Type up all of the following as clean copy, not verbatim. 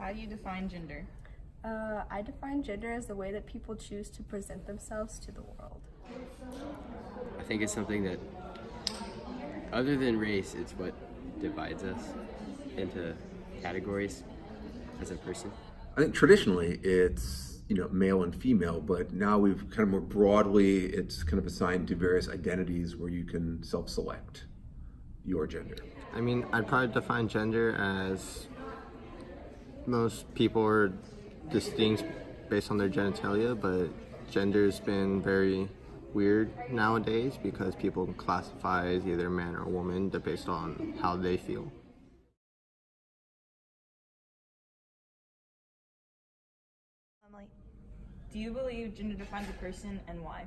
how do you define gender? I define gender as the way that people choose to present themselves to the world. I think it's something that, other than race, it's what divides us into categories as a person. I think traditionally it's, male and female, but now we've kind of more broadly, it's kind of assigned to various identities where you can self-select your gender. I mean, I'd probably define gender as most people are distinct based on their genitalia, but gender's been very weird nowadays because people classify as either man or woman based on how they feel. Emily, do you believe gender defines a person and why?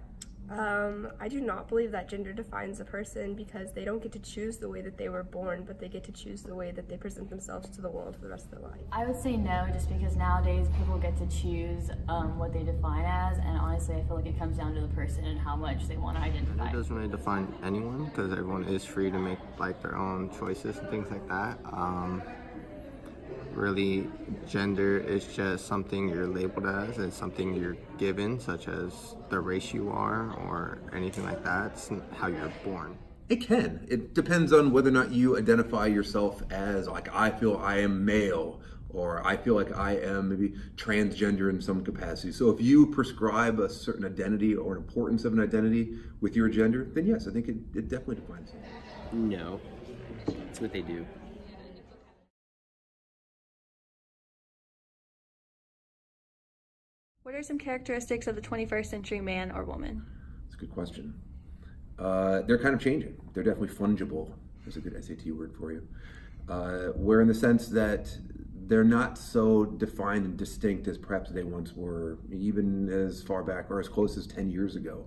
I do not believe that gender defines a person because they don't get to choose the way that they were born, but they get to choose the way that they present themselves to the world for the rest of their life. I would say no, just because nowadays people get to choose what they define as, and honestly I feel like it comes down to the person and how much they want to identify. It doesn't really define anyone because everyone is free to make their own choices and things like that. Really, gender is just something you're labeled as. It's something you're given, such as the race you are or anything like that. It's how you're born. It can. It depends on whether or not you identify yourself as, like, I feel I am male, or I feel like I am maybe transgender in some capacity. So if you prescribe a certain identity or an importance of an identity with your gender, then yes, I think it definitely defines it. No, it's what they do. What are some characteristics of the 21st century man or woman? That's a good question. They're kind of changing. They're definitely fungible. There's a good SAT word for you. Where in the sense that they're not so defined and distinct as perhaps they once were, even as far back or as close as 10 years ago.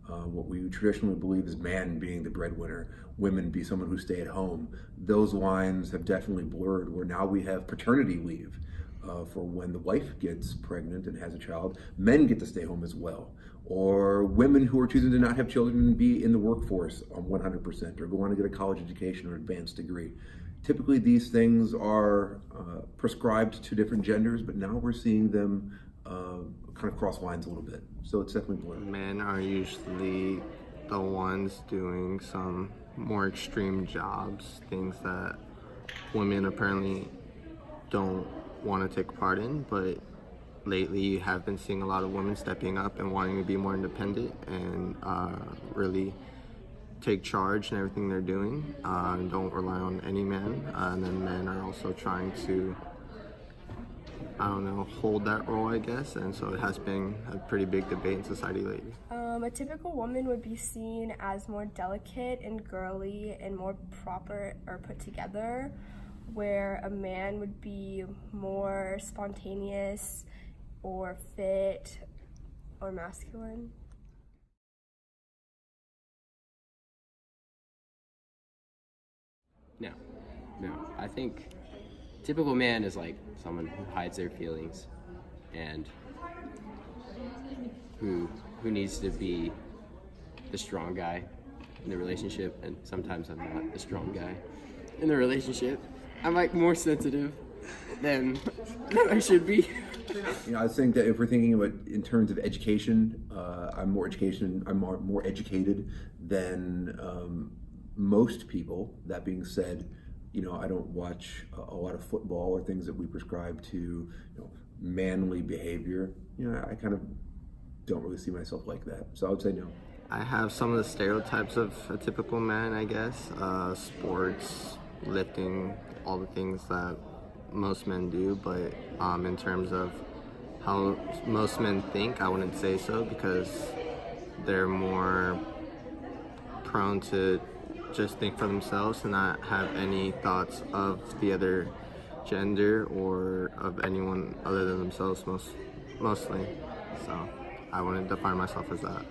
What we traditionally believe is man being the breadwinner, women be someone who stay at home. Those lines have definitely blurred, where now we have paternity leave. For when the wife gets pregnant and has a child, men get to stay home as well. Or women who are choosing to not have children be in the workforce 100%, or go on to get a college education or advanced degree. Typically these things are prescribed to different genders, but now we're seeing them kind of cross lines a little bit. So it's definitely blurred. Men are usually the ones doing some more extreme jobs, things that women apparently don't want to take part in, but lately you have been seeing a lot of women stepping up and wanting to be more independent and really take charge in everything they're doing, and don't rely on any man. And then men are also trying to, hold that role, I guess, and so it has been a pretty big debate in society lately. A typical woman would be seen as more delicate and girly and more proper or put together, where a man would be more spontaneous or fit or masculine. No. I think typical man is like someone who hides their feelings and who needs to be the strong guy in the relationship, and sometimes I'm not the strong guy in the relationship. I'm like more sensitive than I should be. I think that if we're thinking about in terms of education, I'm more educated than most people. That being said, I don't watch a lot of football or things that we prescribe to manly behavior. I kind of don't really see myself like that. So I would say no. I have some of the stereotypes of a typical man, I guess. Sports, lifting, all the things that most men do, but in terms of how most men think, I wouldn't say so, because they're more prone to just think for themselves and not have any thoughts of the other gender or of anyone other than themselves mostly. So I wouldn't define myself as that.